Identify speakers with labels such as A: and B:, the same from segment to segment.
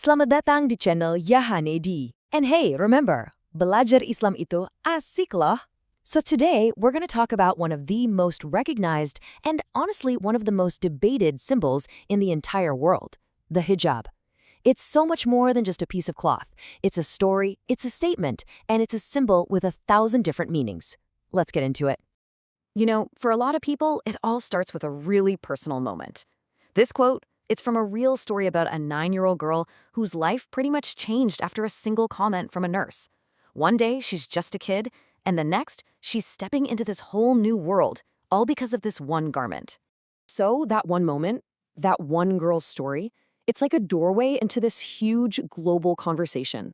A: Selamat datang di channel Yahanedi. And hey, remember, belajar Islam itu asik loh. So today, we're going to talk about one of the most recognized and honestly one of the most debated symbols in the entire world, the hijab. It's so much more than just a piece of cloth. It's a story, it's a statement, and it's a symbol with 1,000 different meanings. Let's get into it.
B: You know, for a lot of people, it all starts with a really personal moment. This quote, it's from a real story about a 9-year-old girl whose life pretty much changed after a single comment from a nurse. One day, she's just a kid, and the next, she's stepping into this whole new world, all because of this one garment. So that one moment, that one girl's story, it's like a doorway into this huge global conversation.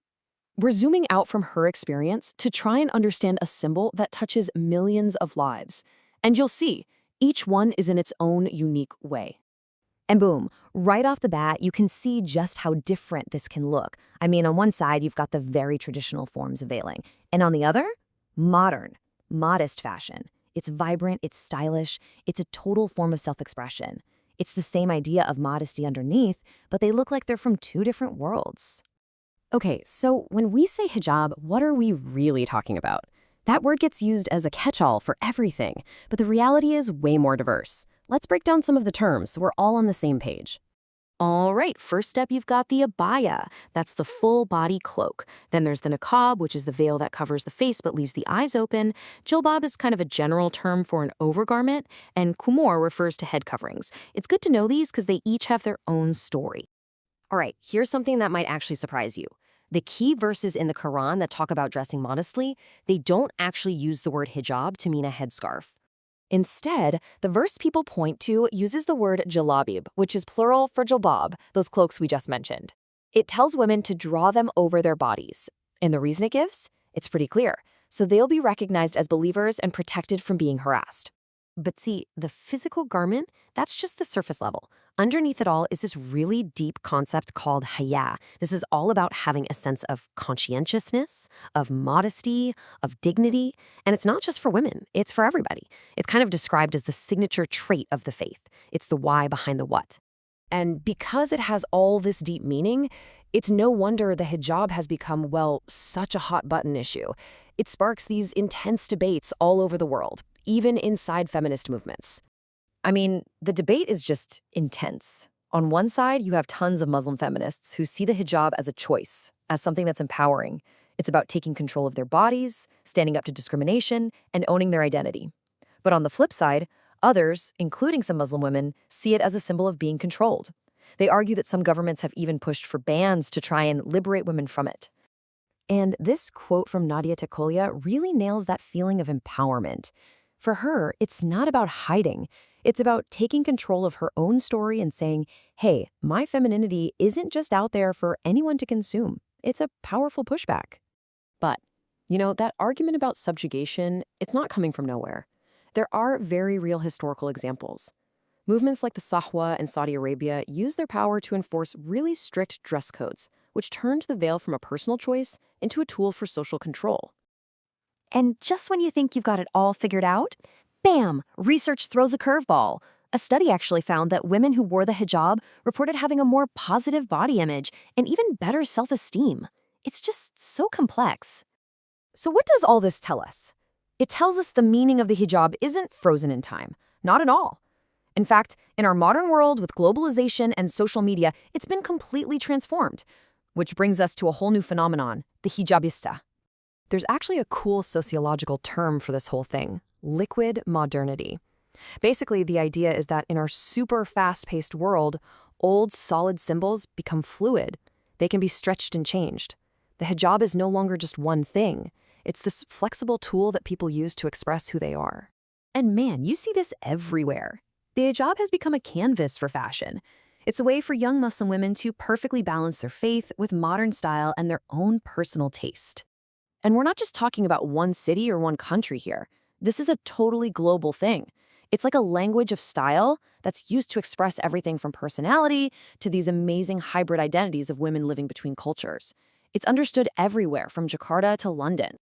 B: We're zooming out from her experience to try and understand a symbol that touches millions of lives. And you'll see, each one is in its own unique way.
C: And boom, right off the bat, you can see just how different this can look. I mean, on one side, you've got the very traditional forms of veiling. And on the other, modern, modest fashion. It's vibrant, it's stylish, it's a total form of self-expression. It's the same idea of modesty underneath, but they look like they're from two different worlds.
B: Okay, so when we say hijab, what are we really talking about? That word gets used as a catch-all for everything, but the reality is way more diverse. Let's break down some of the terms so we're all on the same page. All right, first step, you've got the abaya. That's the full-body cloak. Then there's the niqāb, which is the veil that covers the face but leaves the eyes open. Jilbab is kind of a general term for an overgarment, and kumor refers to head coverings. It's good to know these because they each have their own story.
C: All right, here's something that might actually surprise you. The key verses in the Quran that talk about dressing modestly, they don't actually use the word hijab to mean a headscarf. Instead, the verse people point to uses the word jalabib, which is plural for jilbab, those cloaks we just mentioned. It tells women to draw them over their bodies. And the reason it gives? It's pretty clear. So they'll be recognized as believers and protected from being harassed. But see, the physical garment, that's just the surface level. Underneath it all is this really deep concept called haya. This is all about having a sense of conscientiousness, of modesty, of dignity. And it's not just for women, it's for everybody. It's kind of described as the signature trait of the faith. It's the why behind the what. And because it has all this deep meaning, it's no wonder the hijab has become, well, such a hot-button issue. It sparks these intense debates all over the world, even inside feminist movements. I mean, the debate is just intense. On one side, you have tons of Muslim feminists who see the hijab as a choice, as something that's empowering. It's about taking control of their bodies, standing up to discrimination, and owning their identity. But on the flip side, others, including some Muslim women, see it as a symbol of being controlled. They argue that some governments have even pushed for bans to try and liberate women from it. And this quote from Nadia Takolia really nails that feeling of empowerment. For her, it's not about hiding. It's about taking control of her own story and saying, hey, my femininity isn't just out there for anyone to consume. It's a powerful pushback. But, you know, that argument about subjugation, it's not coming from nowhere. There are very real historical examples. Movements like the Sahwa in Saudi Arabia use their power to enforce really strict dress codes, which turned the veil from a personal choice into a tool for social control. And just when you think you've got it all figured out, bam, research throws a curveball. A study actually found that women who wore the hijab reported having a more positive body image and even better self-esteem. It's just so complex. So what does all this tell us? It tells us the meaning of the hijab isn't frozen in time. Not at all. In fact, in our modern world with globalization and social media, it's been completely transformed. Which brings us to a whole new phenomenon, the hijabista. There's actually a cool sociological term for this whole thing, liquid modernity. Basically, the idea is that in our super fast-paced world, old solid symbols become fluid. They can be stretched and changed. The hijab is no longer just one thing. It's this flexible tool that people use to express who they are. And man, you see this everywhere. The hijab has become a canvas for fashion. It's a way for young Muslim women to perfectly balance their faith with modern style and their own personal taste. And we're not just talking about one city or one country here. This is a totally global thing. It's like a language of style that's used to express everything from personality to these amazing hybrid identities of women living between cultures. It's understood everywhere, from Jakarta to London.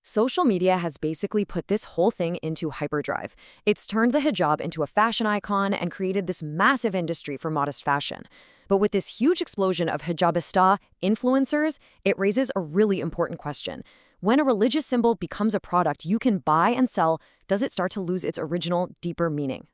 C: Social media has basically put this whole thing into hyperdrive. It's turned the hijab into a fashion icon and created this massive industry for modest fashion.
B: But with this huge explosion of hijabista influencers, it raises a really important question. When a religious symbol becomes a product you can buy and sell, does it start to lose its original, deeper meaning?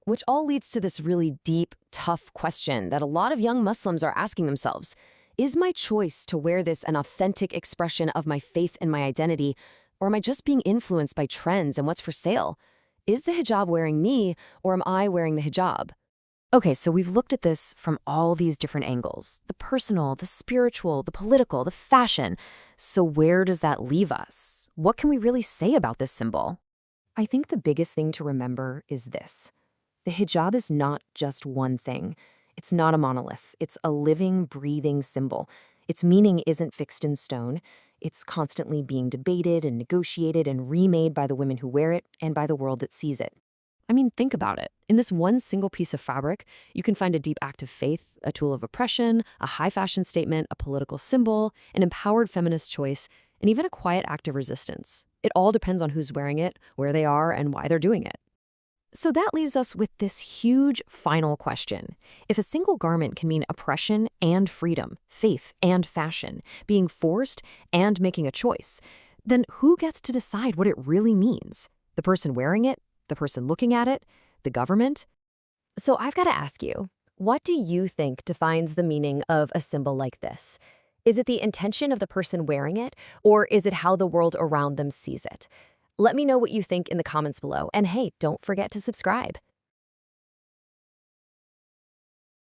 C: Which all leads to this really deep, tough question that a lot of young Muslims are asking themselves. Is my choice to wear this an authentic expression of my faith and my identity, or am I just being influenced by trends and what's for sale? Is the hijab wearing me, or am I wearing the hijab? Okay, so we've looked at this from all these different angles. The personal, the spiritual, the political, the fashion. So where does that leave us? What can we really say about this symbol? I think the biggest thing to remember is this. The hijab is not just one thing. It's not a monolith. It's a living, breathing symbol. Its meaning isn't fixed in stone. It's constantly being debated and negotiated and remade by the women who wear it and by the world that sees it. I mean, think about it. In this one single piece of fabric, you can find a deep act of faith, a tool of oppression, a high fashion statement, a political symbol, an empowered feminist choice, and even a quiet act of resistance. It all depends on who's wearing it, where they are, and why they're doing it. So that leaves us with this huge final question. If a single garment can mean oppression and freedom, faith and fashion, being forced and making a choice, then who gets to decide what it really means? The person wearing it? The person looking at it? The government? So I've got to ask you, what do you think defines the meaning of a symbol like this? Is it the intention of the person wearing it, or is it how the world around them sees it? Let me know what you think in the comments below, and hey, don't forget to subscribe.